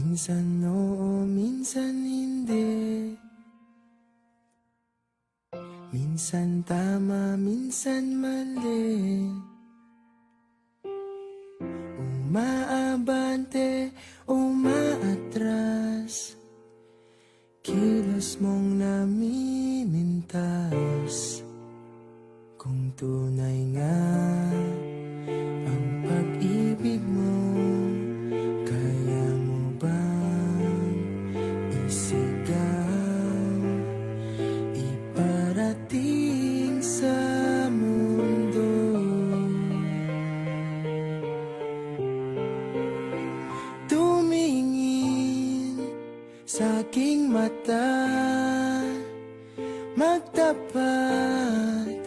Minsan oo, minsan hindi. Minsan tama, minsan mali. Umaabante, umaatras. Kilos mong namimintas. Kung tunay nga ang pag-ibig mo, kaya mo bang isigaw, iparating sa mundo? Tumingin sa aking mata, magtapat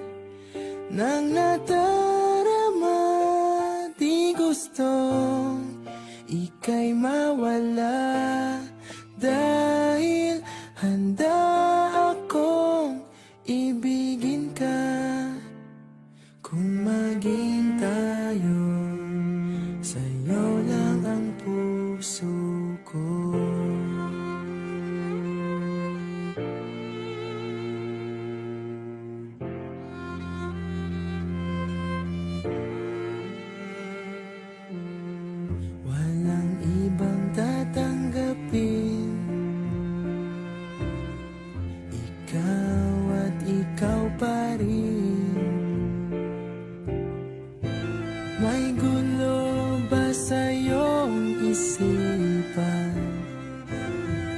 ng nadarama. Di gustong ika'y mawala, dahil handa akong ibigin ka. Kung maging tayo, sa'yo lang ang puso ko. Walang ibang tatanggapin, ikaw at ikaw pa rin. May gulo ba sa iyong isipan?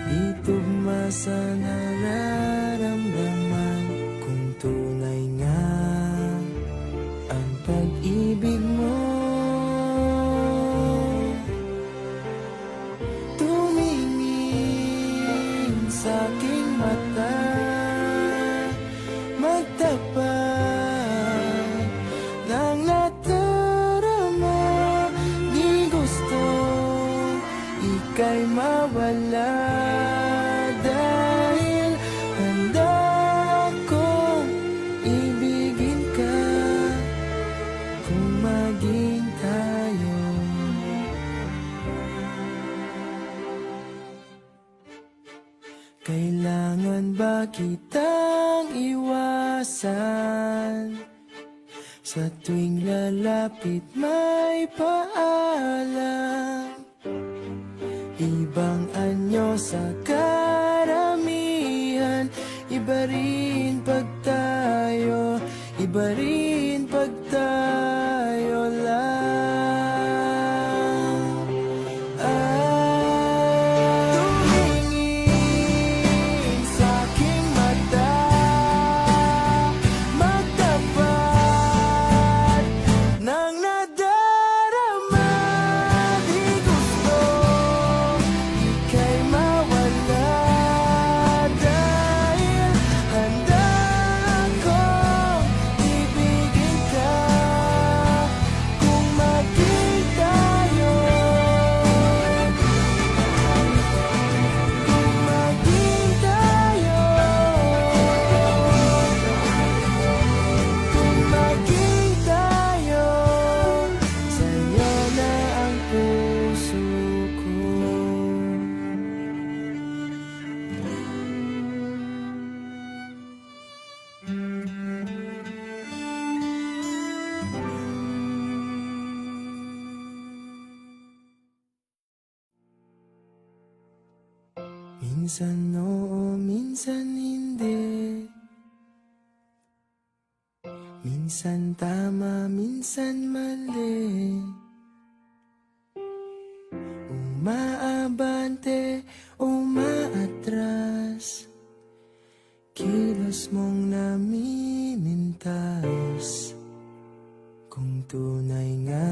Di tugma sa nararamdaman. Kung tunay nga ang pag-ibig mo, tumingin sa aking mata, magtapat ng nadarama. Di gusto ika'y mawala, dahil handa akong ibigin ka. Kung maging tayo, kailangan ba kitang iwasan? Sa tuwing lalapit may paalam, ibang anyo sa karamihan. Iba rin pag tayo, iba rin pag tayo lang. Tumingin sa aking mata, magtapat ng nadarama. Di gusto ika'y mawala, dahil handa akong ibigin ka. Kung maging tayo, kung maging tayo, kung maging tayo, sa'yo na ang puso ko. Minsan oo, minsan hindi. Minsan tama, minsan mali. Umaabante, umaatras. Kilos mong namimintas. Kung tunay nga